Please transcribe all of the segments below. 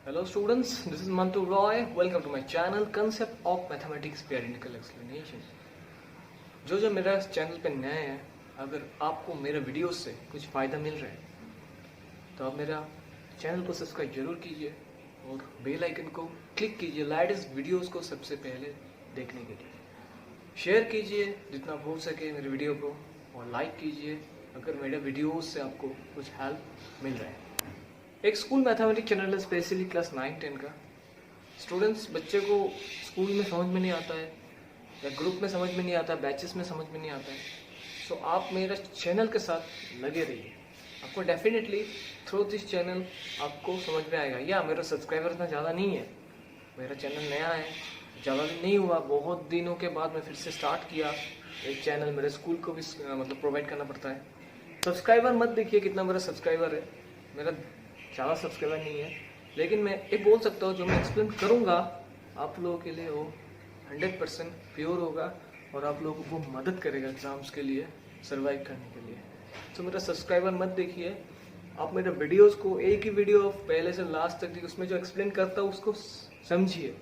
Hello students, this is Mantu Roy. Welcome to my channel Concept of Mathematics Theoretical Explanation. जो मेरा channel पे नए हैं, अगर आपको मेरे वीडियोस से कुछ फ़ायदा मिल रहा है तो आप मेरा चैनल को सब्सक्राइब जरूर कीजिए और बेल आइकन को क्लिक कीजिए लेटेस्ट वीडियोस को सबसे पहले देखने के लिए। शेयर कीजिए जितना हो सके मेरे वीडियो को और लाइक कीजिए अगर मेरे वीडियोस से आपको कुछ हेल्प मिल रहा है। एक स्कूल मैथमेटिक्स चैनल है स्पेशली क्लास 9-10 का। स्टूडेंट्स बच्चे को स्कूल में समझ में नहीं आता है या ग्रुप में समझ में नहीं आता, बैचेस में समझ में नहीं आता है, सो आप मेरे चैनल के साथ लगे रहिए। आपको डेफिनेटली थ्रू दिस चैनल आपको समझ में आएगा। या मेरा सब्सक्राइबर इतना ज़्यादा नहीं है, मेरा चैनल नया है, ज़्यादा दिन नहीं हुआ, बहुत दिनों के बाद मैं फिर से स्टार्ट किया एक चैनल। मेरे स्कूल को भी मतलब प्रोवाइड करना पड़ता है। सब्सक्राइबर मत देखिए कितना मेरा सब्सक्राइबर है, मेरा ज़्यादा सब्सक्राइबर नहीं है, लेकिन मैं एक बोल सकता हूँ जो मैं एक्सप्लेन करूँगा आप लोगों के लिए वो 100% प्योर होगा और आप लोगों को वो मदद करेगा एग्ज़ाम्स के लिए सर्वाइव करने के लिए। तो मेरा सब्सक्राइबर मत देखिए, आप मेरे वीडियोस को एक ही वीडियो पहले से लास्ट तक देखिए, उसमें जो एक्सप्लेन करता हूँ उसको समझिए।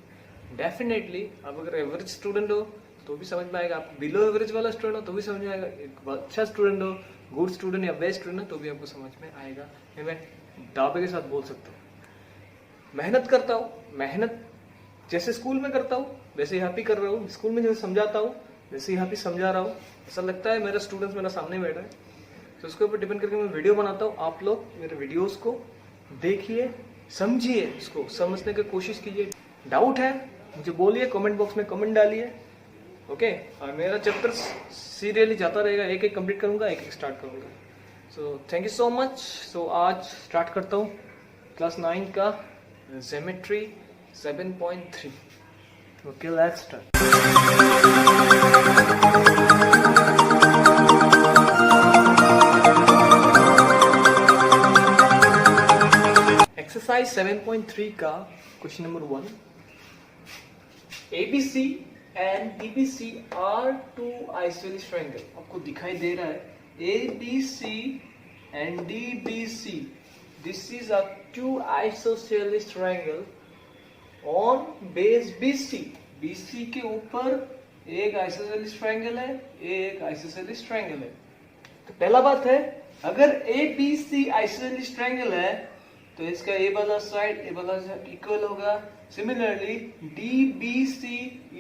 डेफिनेटली आप अगर एवरेज स्टूडेंट हो तो भी समझ में आएगा, आप बिलो एवरेज वाला स्टूडेंट हो तो भी समझ में आएगा, एक अच्छा स्टूडेंट हो, गुड स्टूडेंट या बेस्ट स्टूडेंट हो तो भी आपको समझ में आएगा। मैं दावे के साथ बोल सकता हूँ। मेहनत करता हूँ, मेहनत जैसे स्कूल में करता हूँ वैसे यहाँ भी कर रहा हूँ। स्कूल में जैसे समझाता हूँ वैसे यहाँ भी समझा रहा हूँ। ऐसा लगता है मेरा स्टूडेंट्स मेरा सामने बैठा है, तो उसके ऊपर डिपेंड करके मैं वीडियो बनाता हूँ। आप लोग मेरे वीडियोस को देखिए, समझिए, इसको समझने की कोशिश कीजिए। डाउट है मुझे बोलिए, कमेंट बॉक्स में कमेंट डालिए। ओके, और मेरा चैप्टर सीरियली जाता रहेगा, एक एक कंप्लीट करूंगा, एक एक स्टार्ट करूंगा। So thank you so much. So आज स्टार्ट करता हूँ क्लास 9 का geometry 7.3। Okay, let's start. Exercise 7.3 का question number 1। ABC and DBC are two isosceles triangle। आपको दिखाई दे रहा है ABC and DBC, this is a two isosceles triangle on base BC। BC के ऊपर एक isosceles triangle है, एक isosceles triangle है। तो पहला बात है, अगर ABC isosceles triangle है तो इसका ए वाला साइड इक्वल होगा। Similarly DBC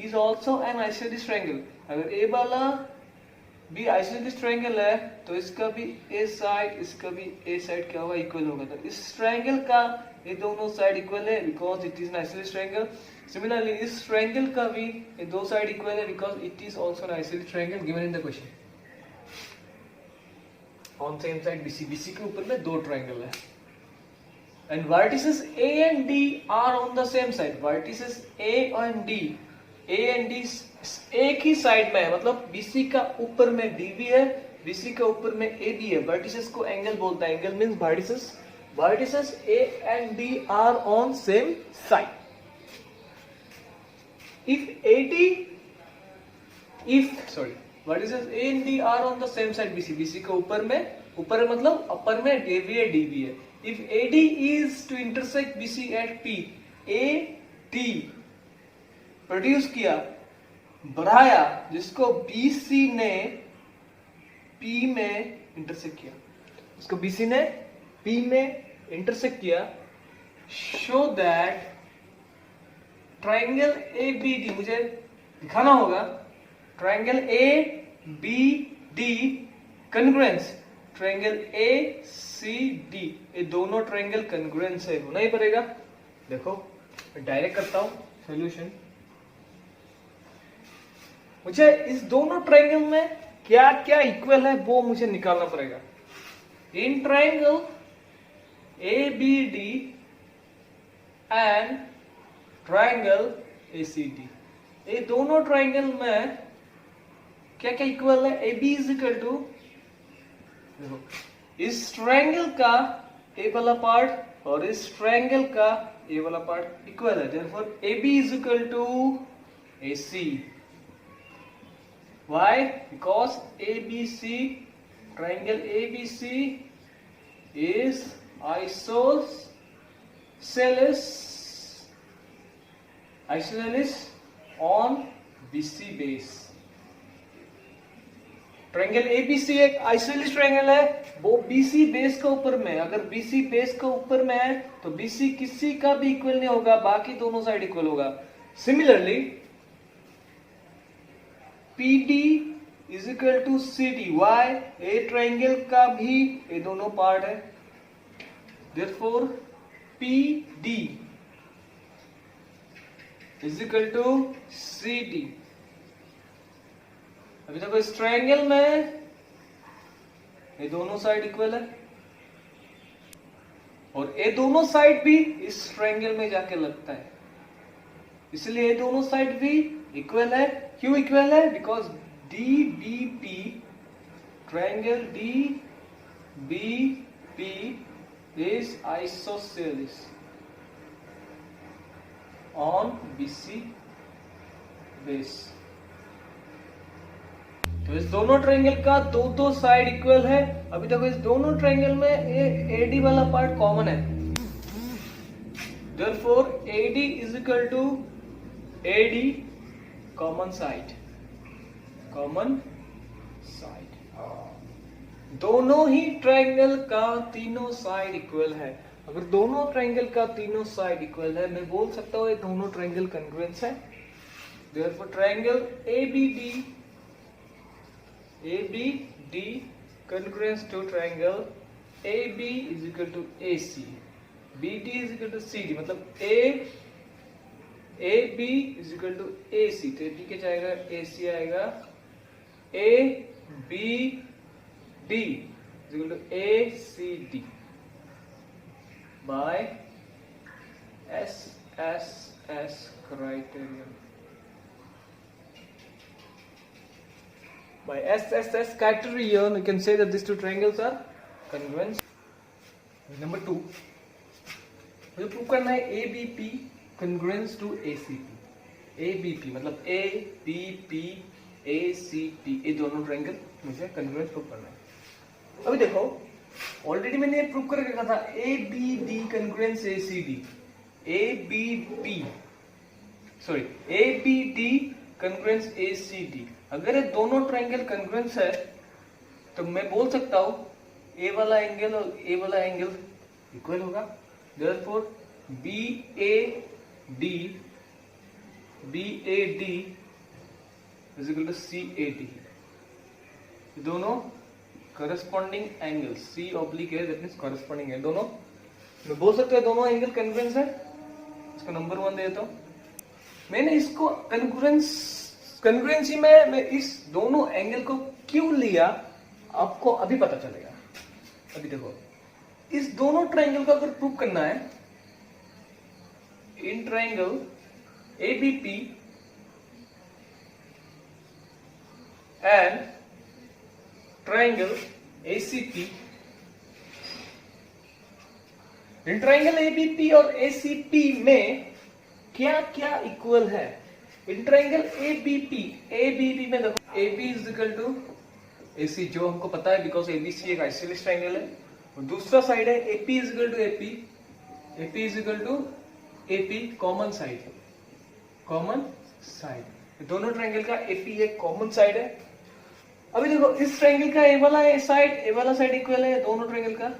is also an isosceles triangle. अगर ए वाला भी आइसोसेलेस ट्रायंगल है तो इसका भी ए साइड, इसका भी ए साइड क्या होगा, इक्वल होगा। तो इस ट्रायंगल का ये दोनों साइड इक्वल है because it is an isosceles triangle. Similarly इस ट्रायंगल का भी ये दो साइड इक्वल है because it is also an isosceles triangle given in the question. On same side BC के ऊपर में दो ट्रायंगल है and vertices A and D are on the same side। vertices A and D एक ही side में है, मतलब BC का ऊपर में D भी है, BC का ऊपर में A भी है। vertices को एंगल बोलता है, angle means vertices A and D are on same side। vertices A and D are on the same side BC का ऊपर है मतलब अपर में A भी है, D भी है। If AD is to intersect BC at P, AD produce किया, बढ़ाया, जिसको BC ने P में इंटरसेक्ट किया, उसको BC ने P में इंटरसेक्ट किया, शो दैट ट्राइंगल ABD, मुझे दिखाना होगा triangle ABD congruence triangle ACD, ये दोनों ट्रायंगल कॉन्ग्रुएंस है, होना ही पड़ेगा। देखो मैं डायरेक्ट करता हूं सॉल्यूशन। मुझे इस दोनों ट्रायंगल में क्या क्या इक्वल है वो मुझे निकालना पड़ेगा। इन triangle ABD and triangle ACD, ये दोनों ट्रायंगल में क्या क्या इक्वल है। AB इज इक्वल टू, देखो इस ट्रायंगल का ए वाला पार्ट और इस ट्रायंगल का ए वाला पार्ट इक्वल है, therefore AB is equal to AC। Why? Because ABC, triangle ABC is isosceles isosceles on BC base. Triangle ABC एक आइसोसेलेस ट्रायंगल है, वो BC बेस के ऊपर में। अगर BC बेस के ऊपर में है तो BC किसी का भी इक्वल नहीं होगा, बाकी दोनों साइड इक्वल होगा। Similarly PD is equal to CD। Why? A triangle का भी ये दोनों पार्ट है, therefore PD is equal to CD। अभी देखो इस ट्रायंगल में ये दोनों साइड इक्वल है और ये दोनों साइड भी इस ट्रायंगल में जाके लगता है, इसलिए ये दोनों साइड भी इक्वल है। क्यों इक्वल है? Because DBP triangle DBP is isosceles on BC base. तो इस दोनों ट्रायंगल का दो साइड इक्वल है। अभी देखो इस दोनों ट्रायंगल में AD वाला पार्ट कॉमन है, therefore AD is equal to AD common side, common side. दोनों ही ट्रायंगल का तीनों साइड इक्वल है। अगर दोनों ट्रायंगल का तीनों साइड इक्वल है, मैं बोल सकता हूं ये दोनों ट्रायंगल कॉन्ग्रुएंस है। Therefore triangle ABD congruence to triangle AB is equal to AC, BD is equal to CD। मतलब AB is equal to AC, तो AB क्या जाएगा? AC आएगा। ABD is equal to ACD by SSS criterion। By SSS criterion, you can say that these two triangles are congruent। Number 2, मुझे prove करना है ABP congruence to ACP। ABP मतलब ABP ACP, ये दोनों triangle मुझे congruence prove करना है। अभी देखो ऑलरेडी मैंने ये प्रूव करके रखा था, ABD congruence ACD, ABD congruence ACD। अगर ये दोनों ट्रायंगल कॉन्ग्रुएंस है तो मैं बोल सकता हूं ए वाला एंगल और ए वाला एंगल इक्वल होगा। Therefore BAD is equal to CAD। दोनों करस्पॉन्डिंग एंगल C ऑब्लिक है, दैट मींस करस्पॉन्डिंग है। दोनों मैं बोल सकता हूं दोनों एंगल कॉन्ग्रुएंस है। इसका नंबर 1 दे देता हूं। मैंने इसको कॉन्ग्रुएंसी में मैं इस दोनों एंगल को क्यों लिया आपको अभी पता चलेगा। अभी देखो इस दोनों ट्रायंगल को अगर प्रूव करना है, in triangle ABP and triangle ACP, in triangle ABP और ACP में क्या क्या इक्वल है। इन ट्रायंगल ABP में देखो AB is equal to AC, जो हमको पता है बिकॉज ABC एक आइसोसेलेस ट्रायंगल है। और दूसरा साइड है AP is equal to AP is equal to AP common side. दोनों ट्रायंगल का AP एक कॉमन साइड है। अभी देखो इस ट्रायंगल का ए वाला साइड इक्वल है दोनों ट्रायंगल का,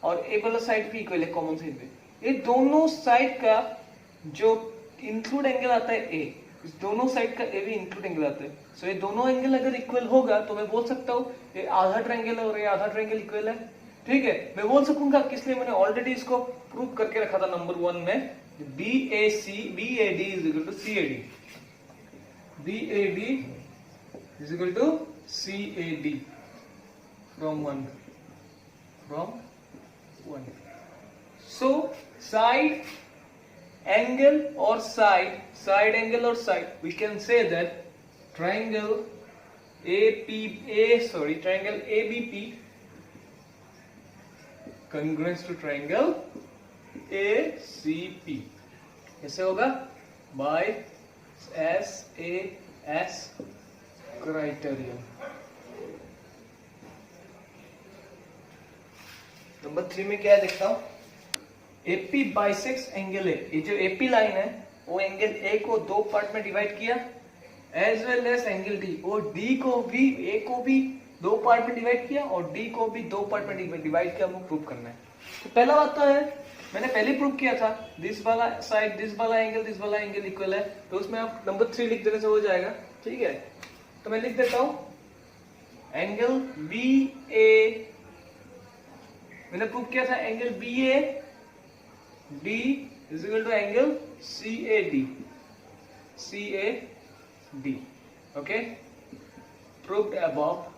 और ए वाला साइड भी इक्वल है कॉमन साइड पे। ये दोनों साइड का जो इंक्लूड एंगल आता है A, इस दोनों साइड का ए भी इंक्लूड एंगल आता है। सो ये दोनों एंगल अगर इक्वल होगा तो मैं बोल सकता हूँ ये आधा ट्रायंगल और ये आधा ट्रायंगल इक्वल है। ठीक है, मैं बोल सकूंगा किसलिए मैंने ऑलरेडी इसको प्रूव करके रखा था नंबर 1 में। BAD is equal to CAD, BAD is equal to CAD from 1। So side angle or side angle or side, we can say that triangle ABP congruent to triangle ACP। कैसे होगा? by SAS criterion। Number 3 में क्या देखता हूं, AP bisects angle है। ये जो AP line है वो एंगल ए को दो पार्ट में डिवाइड किया, as well as angle D, और डी को भी, ए को भी दो पार्ट में डिवाइड किया और डी को भी दो पार्ट में डिवाइड किया, हमको प्रूव करना है। तो पहला बात तो है, मैंने पहले प्रूव किया था, दिस वाला साइड, दिस वाला एंगल इक्वल है, तो उसमें आप नंबर 3 लिख देने से हो जाएगा, ठीक है। तो मैं लिख देता हूं एंगल बी ए, मैंने प्रूव किया था angle B A D is equal to angle C A D, okay. Proved above,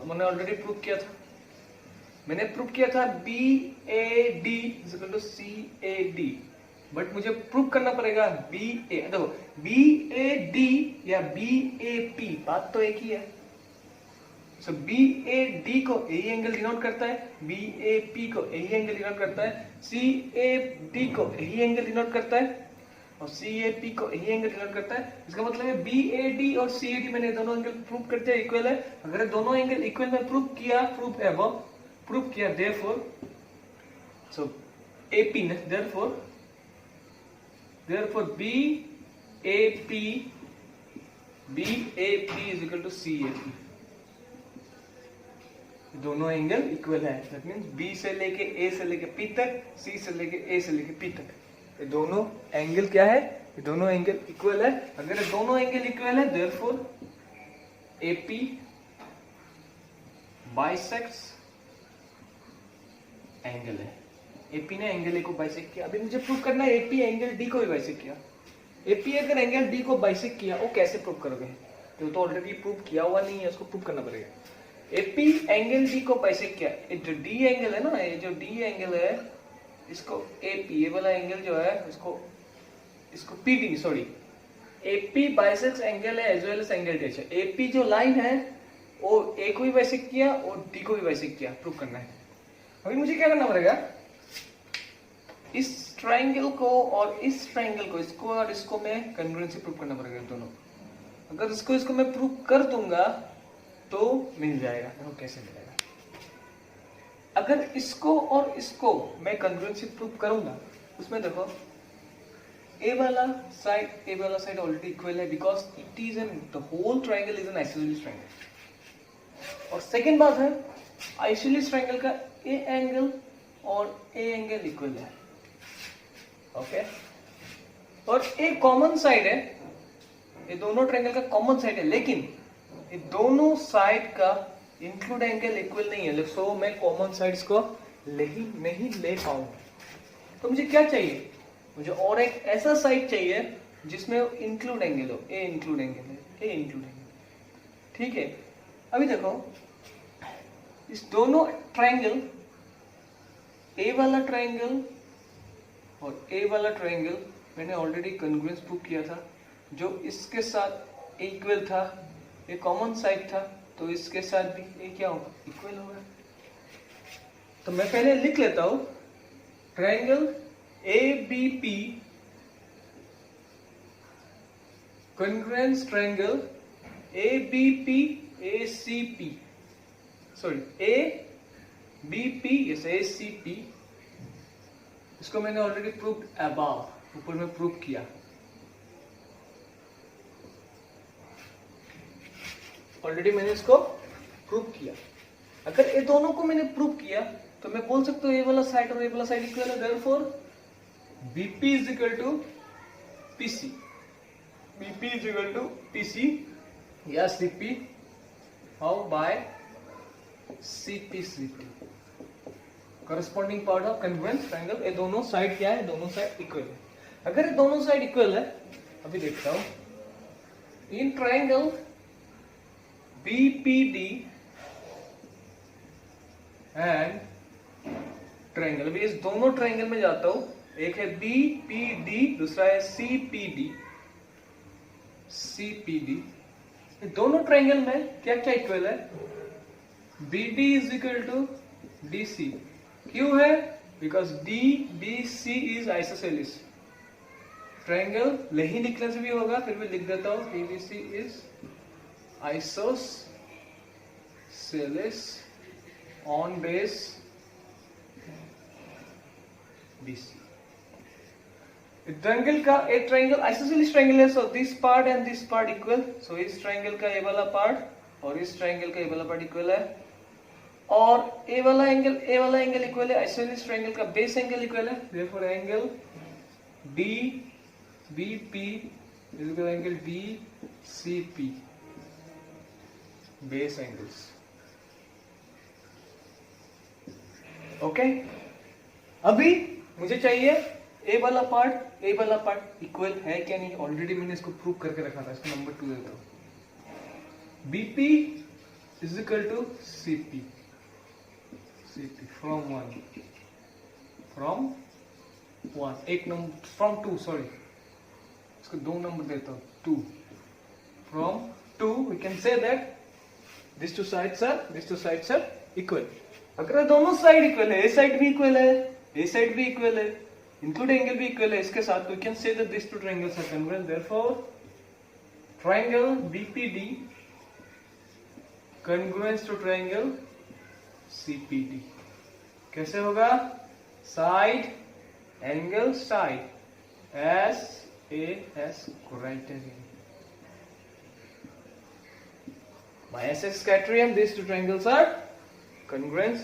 मैंने ऑलरेडी प्रूव किया था, मैंने प्रूव किया था B A D is equal to C A D, but मुझे प्रूव करना पड़ेगा बी ए, देखो बी ए डी या बी ए पी, बात तो एक ही है। सो बी ए डी को यही एंगल डिनोट करता है, बी ए पी को यही एंगल डिनोट करता है, सी ए डी को यही एंगल डिनोट करता है, और सी ए पी को यही एंगल डिनोट करता है। इसका मतलब है बी ए डी और सी ए डी मैंने दोनों एंगल प्रूव करते हैं इक्वल है। अगर दोनों एंगल इक्वल में प्रूव किया, प्रूव किया, therefore so A P, therefore B A P is equal to C A P, दोनों एंगल इक्वल है। दैट मींस बी से लेके ए से लेके पी तक, सी से लेके ए से लेके पी तक, ये दोनों एंगल क्या है, ये दोनों एंगल इक्वल है। अगर ये दोनों एंगल इक्वल है, देयरफॉर एपी बाइसेक्ट्स एंगल है। एपी ने एंगल ए को बाइसेक्ट किया, अभी मुझे प्रूव करना है एपी एंगल डी को भी बाइसेक्ट किया। एपी अगर एंगल डी को बाइसेक्ट किया, वो कैसे प्रूव करोगे, तो ऑलरेडी प्रूव किया हुआ नहीं है, उसको प्रूव करना पड़ेगा। एपी एंगल डी को बाइसेक्ट किया, जो डी एंगल है ना, ये जो डी एंगल है, इसको एपी, ये वाला एंगल जो है इसको PD, sorry, AP bisects angle है as well as angle D. AP जो लाइन है वो ए को भी बाइसेक्ट किया और डी को भी बाइसेक्ट किया, प्रूव करना है। अभी मुझे क्या करना पड़ेगा, इस ट्रायंगल को और इस ट्रायंगल को, इसको और इसको मैं कन्वर्जेंसी प्रूव करना पड़ेगा दोनों। अगर इसको मैं प्रूव कर दूंगा तो मिल जाएगा। देखो कैसे मिलेगा, अगर इसको और इसको मैं कन्वर्जेंसी प्रूव करूंगा, उसमें देखो ए वाला साइड ऑलरेडी इक्वल है, because it is an, the whole triangle is an isosceles triangle. और सेकेंड बात है, आइसोसेलेस ट्रायंगल का ए एंगल और ए एंगल इक्वल है, ओके। और ए कॉमन साइड है, ये दोनों ट्रायंगल का कॉमन साइड है, लेकिन ये दोनों साइड का इंक्लूड एंगल इक्वल नहीं है, सो मैं कॉमन साइड्स को नहीं ले पाऊंगा। तो मुझे क्या चाहिए, मुझे और एक ऐसा साइड चाहिए जिसमें इंक्लूड एंगल हो, ए इंक्लूड एंगल, ठीक है। अभी देखो इस दोनों ट्रायंगल, ए वाला ट्रायंगल और ए वाला ट्रायंगल, मैंने ऑलरेडी कॉन्ग्रुएंस प्रूव किया था, जो इसके साथ इक्वल था, ये कॉमन साइड था, तो इसके साथ भी ये क्या होगा, इक्वल होगा। तो मैं पहले लिख लेता हूं triangle A B P, congruence triangle A B P A C P, sorry A B P A C P, इसको मैंने ऑलरेडी प्रूव अबव, ऊपर में प्रूव किया, ऑलरेडी मैंने इसको प्रूव किया। अगर ये दोनों को मैंने प्रूव किया तो मैं बोल सकता हूँ ये वाला साइड और ये वाला साइड इक्वल है, therefore BP is equal to PC, BP is equal to PC या CP, how by CP, corresponding part of congruence triangle. ये दोनों साइड क्या है, दोनों साइड इक्वल है। अगर ये दोनों साइड इक्वल है, अभी देखता हूं, in triangle BPD and triangle, अभी इस दोनों ट्रायंगल में जाता हूं, एक है BPD, दूसरा है CPD। दोनों ट्रायंगल में क्या क्या इक्वल है, BD is equal to DC, क्यों है, because DBC is isosceles triangle, नहीं लिखने से भी होगा, फिर भी लिख देता हूं, DBC is isosceles on base BC। Triangle का एक ट्रायंगल आइसोसेलेस ट्रायंगल है, so this part and this part equal, so इस ट्रायंगल का ये वाला पार्ट और इस ट्रायंगल का ये वाला पार्ट इक्वल है, और ए वाला एंगल इक्वल है, आइसोसेलेस ट्रायंगल का बेस एंगल इक्वल है, therefore angle D B P is equal angle D C P, base angles. Okay, अभी मुझे चाहिए ए वाला पार्ट इक्वल है क्या नहीं, ऑलरेडी मैंने इसको प्रूव करके रखा था, इसको नंबर 2 देता हूं। BP is equal to CP from 1 एक नंबर फ्रॉम 2, सॉरी इसको 2 नंबर देता हूं, 2 from 2 we can say that this two sides are equal. अगर दोनों साइड इक्वल है, ए साइड भी इक्वल है, इंक्लूडिंग एंगल भी इक्वल है इसके साथ, we can say that this two triangles are convergent, therefore triangle BPD congruence to triangle CPD. कैसे होगा? Side angle side S A S criterion by SS criterion these two triangles are congruent।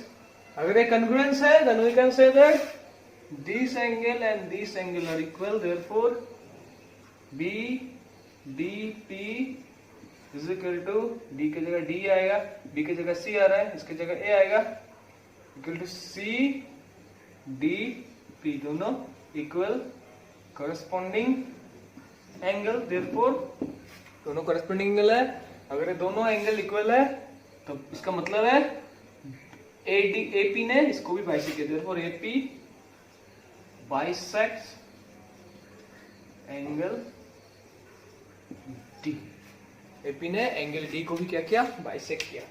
अगर ये congruence है then we can say that this angle and this angle are equal, therefore BDP is equal to D की जगह D आएगा, B की जगह C आ रहा है, इसकी जगह A आएगा, equal to C D P, दोनों equal corresponding angle, therefore दोनों corresponding angle है। अगर ये दोनों एंगल इक्वल है तो इसका मतलब है एपी ने इसको भी बाइसेक्ट किया, therefore AP bisects angle D. AP ने एंगल डी को भी क्या किया? बाइसेक्ट किया।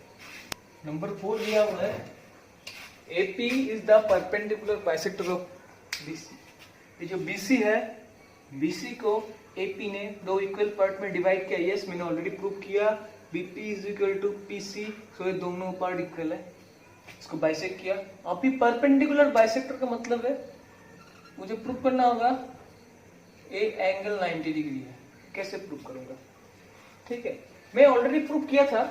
नंबर 4 दिया हुआ है, AP is the perpendicular bisector of BC. ये जो बीसी है, बीसी को एपी ने 2 इक्वल पार्ट में डिवाइड किया। यस, मैंने ऑलरेडी प्रूव किया BP is equal to PC, so ये दोनों पार्ट इक्वल है, इसको बाइसेक्ट किया। अभी परपेंडिकुलर बाइसेक्टर का मतलब है मुझे प्रूव करना होगा ए एंगल 90 डिग्री है। कैसे प्रूव करूंगा? ठीक है, मैं ऑलरेडी प्रूव किया था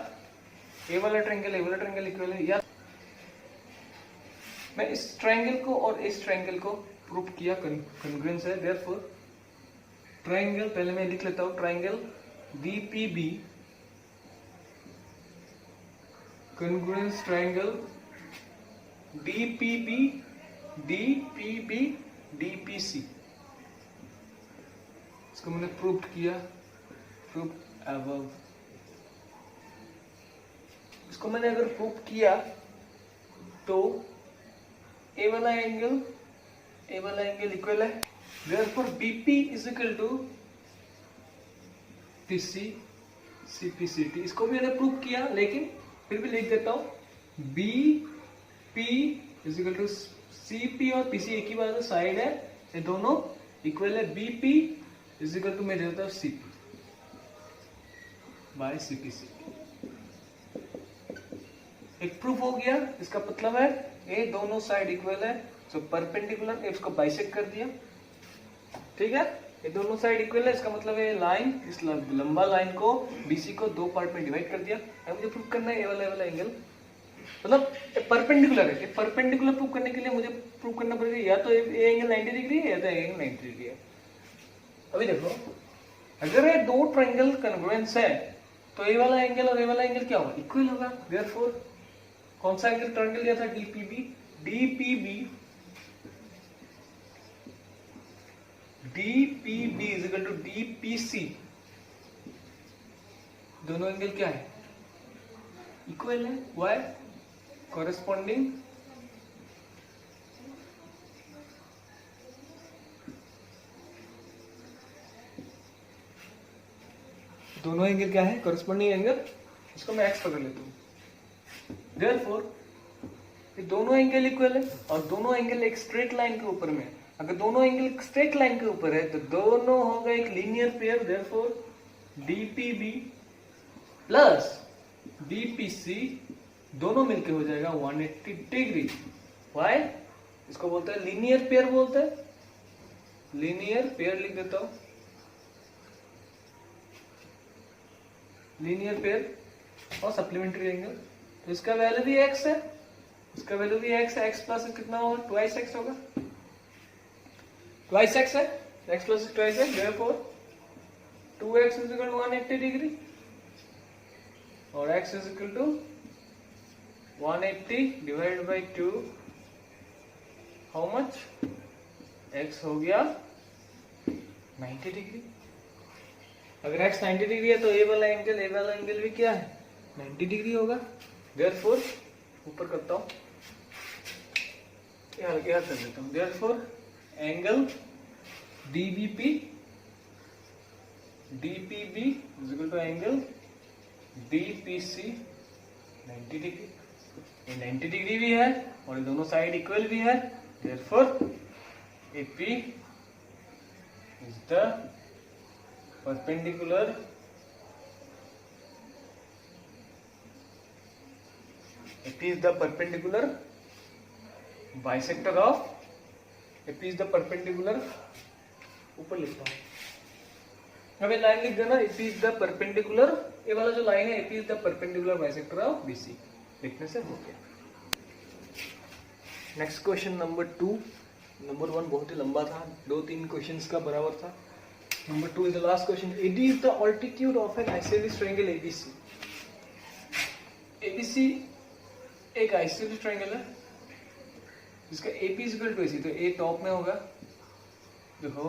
ए वाला ट्रायंगल इक्वल है, या मैं इस ट्रायंगल को और इस ट्रायंगल को प्रूव किया कॉन्ग्रुएंस है, देयरफॉर ट्रायंगल, पहले मैं लिख लेता हूं, triangle बीपीबी congruence triangle DPB DPC, इसको मैंने प्रूव किया, प्रूव अबव। इसको मैंने अगर प्रूव किया तो ए वाला एंगल इक्वल है, therefore BP is equal to PC CPCT। इसको भी मैंने प्रूव किया, लेकिन फिर भी लिख देता हूं BP is equal to CP और PC एक ही बात है, साइड है, ये दोनों इक्वल है। BP इज इक्वल टू मैं देता हूं CP बाय CPCT। एक प्रूफ हो गया, इसका मतलब है ये दोनों साइड इक्वल है, सो परपेंडिकुलर इसको बाइसेक्ट कर दिया। ठीक है, ये दोनों साइड इक्वल है, इसका मतलब है लाइन, इस लंबा लाइन को BC को 2 पार्ट में डिवाइड कर दिया। अब मुझे प्रूव करना है ये वाला एंगल मतलब परपेंडिकुलर है। परपेंडिकुलर प्रूव करने के लिए मुझे प्रूव करना पड़ेगा या तो ये एंगल 90 डिग्री है या तो एंगल 90 डिग्री है। अभी देखो, अगर ये 2 ट्रायंगल कन्ग्रुएंस है तो ये वाला एंगल और ये वाला एंगल क्या होगा? इक्वल होगा। देयरफॉर कौन सा एंगल ट्रायंगल लिया था? DPB is equal to DPC, दोनों एंगल क्या है? इक्वल है। वाई? कॉरेस्पॉन्डिंग दोनों एंगल क्या है? कॉरेस्पॉन्डिंग एंगल, इसको मैं एक्स पकड़ लेता हूं। देयरफॉर ये दोनों एंगल इक्वल है और दोनों एंगल एक स्ट्रेट लाइन के ऊपर में। अगर दोनों एंगल स्ट्रेट लाइन के ऊपर है तो दोनों होगा एक linear pair, therefore DPB plus DPC दोनों मिलके हो जाएगा 180 डिग्री। वाई? इसको बोलते हैं लीनियर पेयर, बोलते हैं लीनियर पेयर लिख देता हूं, लीनियर पेयर और सप्लीमेंट्री एंगल। तो इसका वैल्यू भी x है, इसका वैल्यू भी x है, x प्लस कितना होगा, ट्वाइस x होगा, ट्वाइस x है, x प्लस ट्वाइस है, therefore 2x is equal to 180 degree और x is equal to 180 divided by 2, how much, x हो गया 90 डिग्री। अगर x 90 डिग्री है तो ए वाला एंगल भी क्या है, 90 डिग्री होगा। देयरफॉर ऊपर करता हूं, यार क्या कर देता हूं, therefore angle DBP DPB is equal to angle DPC 90 degree. ये 90 डिग्री भी है और ये दोनों साइड इक्वल भी है, therefore AP is the perpendicular bisector of AP is the perpendicular, ऊपर लिखता हूं, अब ये लाइन लिख देना, AP is the perpendicular, ये वाला जो लाइन है AP is the perpendicular bisector of BC, लिखने से हो गया। नेक्स्ट क्वेश्चन नंबर 2, नंबर 1 बहुत ही लंबा था, 2-3 क्वेश्चंस का बराबर था। Number 2 is the last question. AD is the altitude of an isosceles triangle ABC। ABC एक आइसोसेलेस ट्रायंगल है जिसका AP is equal to AC, तो A टॉप में होगा, देखो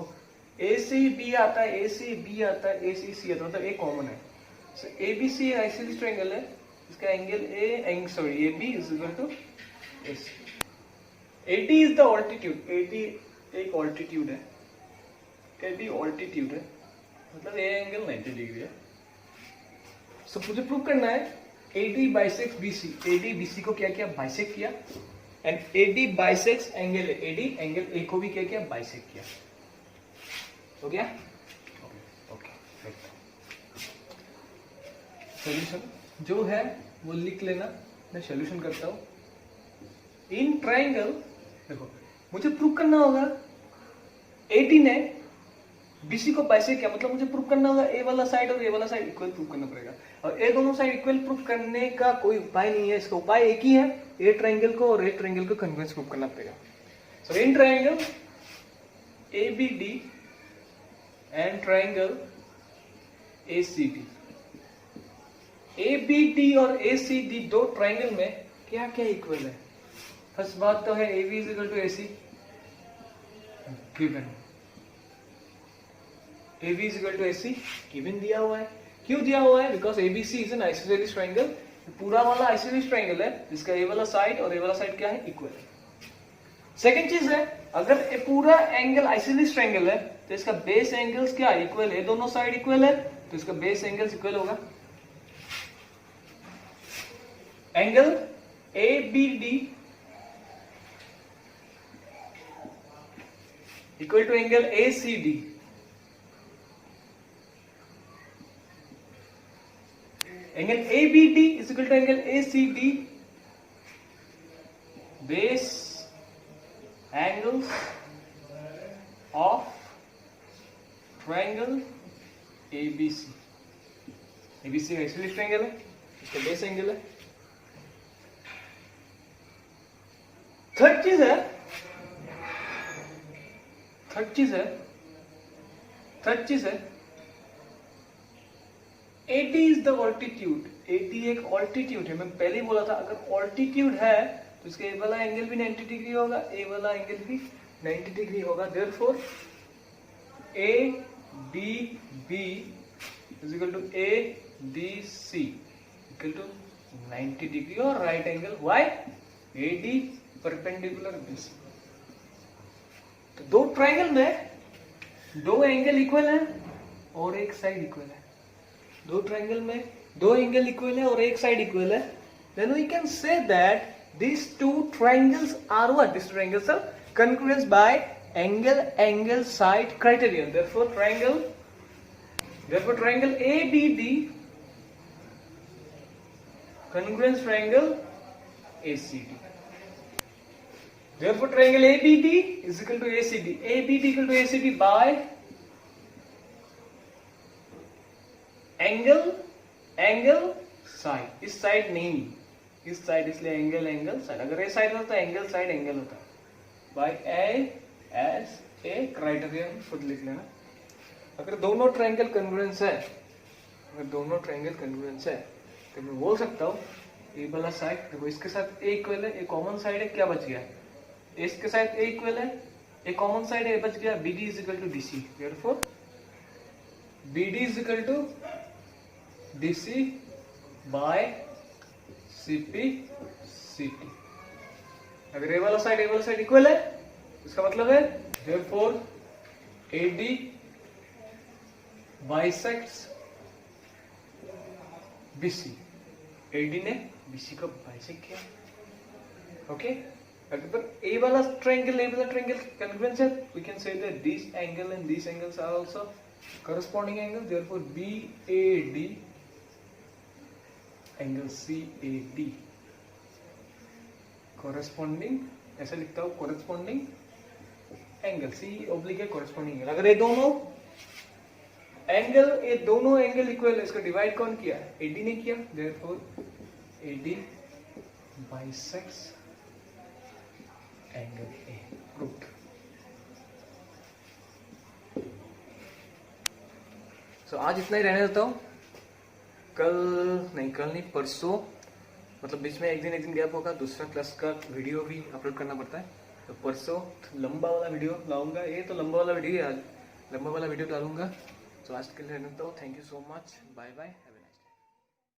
ACB आता है, ACB आता है, ACC आता है, तो A कॉमन है। सो ABC आइसोसेलेस ट्रायंगल है जिसका angle AB is equal to AC। AD is the altitude, AD एक ऑल्टीट्यूड है, AB ऑल्टीट्यूड है, मतलब ये एंगल 90 डिग्री है। सो मुझे प्रूव करना है AD bisects BC, AD BC को क्या किया, बाइसेक्ट किया, and AD bisects angle AD angle A को भी क्या किया, बाइसेक्ट किया। हो गया, ओके। सॉल्यूशन जो है वो लिख लेना, मैं सॉल्यूशन करता हूं। इन ट्रायंगल देखो मुझे प्रूव करना होगा AD ने BC को बाइसेक्ट किया, मतलब मुझे प्रूव करना होगा A वाला साइड और A वाला साइड इक्वल प्रूव करना पड़ेगा, और ये दोनों साइड इक्वल प्रूव करने का कोई उपाय नहीं है, इसका उपाय एक ही है, A ट्रायंगल को और A ट्रायंगल को कन्वर्स प्रूव करना पड़ेगा। So in triangle ABD and triangle ACD, ABD और ACD दो ट्रायंगल में क्या क्या इक्वल है। फर्स्ट बात तो है AB is equal to AC, given, AB is equal to AC given दिया हुआ है। क्यों दिया हुआ है, because ABC is an isosceles triangle, पूरा वाला आइसोसेलेस ट्रायंगल है जिसका A वाला साइड और A वाला साइड क्या है, इक्वल है। सेकंड चीज है, अगर ये पूरा एंगल आइसोसेलेस ट्रायंगल है तो इसका बेस एंगल्स क्या इक्वल है, दोनों साइड इक्वल है तो इसका बेस एंगल्स इक्वल होगा। Angle ABD equal to angle ACD, angle ABD is equal to angle ACD, base angles of triangle ABC। ABC isosceles triangle है, इसका बेस एंगल है। थर्ड चीज है AD is the altitude, AD एक altitude है, मैं पहले ही बोला था, अगर ऑल्टीट्यूड है तो इसका A वाला एंगल भी 90 डिग्री होगा, A वाला एंगल भी 90 डिग्री होगा। Therefore ADB is equal to ADC equal to 90 degree और right angle. Why, AD perpendicular BC। तो दो ट्रायंगल में दो एंगल इक्वल है और एक साइड इक्वल है, दो ट्रायंगल में दो एंगल इक्वल है और एक साइड इक्वल है, then we can say that these two triangles are what? These triangles are congruent by angle side criterion. Therefore triangle ABD congruent triangle ACD. Therefore, triangle ABD is equal to ACD. ABD equal to ACD by angle side. इस side नहीं, इस side, इसलिए angle side. अगर ए side होता तो angle side angle होता. By A S A criterion खुद लिख लेना. अगर दोनों ट्रायंगल कन्वर्जेंस है, तो मैं बोल सकता हूँ ए वाला साइड देखो इसके साथ ए इक्वल है, ए कॉमन साइड है, क्या बच गया? इसके साथ ए इक्वल है, ए कॉमन साइड है, बच गया BD is equal to DC. Therefore BD is equal to DC by CT. अगर ए वाला साइड इक्वल है, इसका मतलब है therefore AD bisects BC. AD ने BC को बाइसेक्ट किया. ओके, अगर ए वाला ट्रायंगल कन्वर्जेंस है, we can say that this angle and these angles are also corresponding angles. Therefore BAD angle CAD corresponding, ऐसा लिखता हूँ corresponding angle. C oblique corresponding angle. अगर ये दोनों एंगल इक्वल है, इसका डिवाइड कौन किया? AD ने किया. Therefore AD bisects angle A. Proved. So आज इतना ही रहने देता हूँ. कल नहीं परसों, मतलब बीच में एक दिन गैप होगा. दूसरा क्लास का वीडियो भी अपलोड करना पड़ता है, तो परसों लंबा वाला वीडियो लाऊंगा. ये तो लंबा वाला वीडियो है, आज लंबा वाला वीडियो डालूंगा. तो आज के लिए रहने देता हूँ. Thank you so much. Bye bye.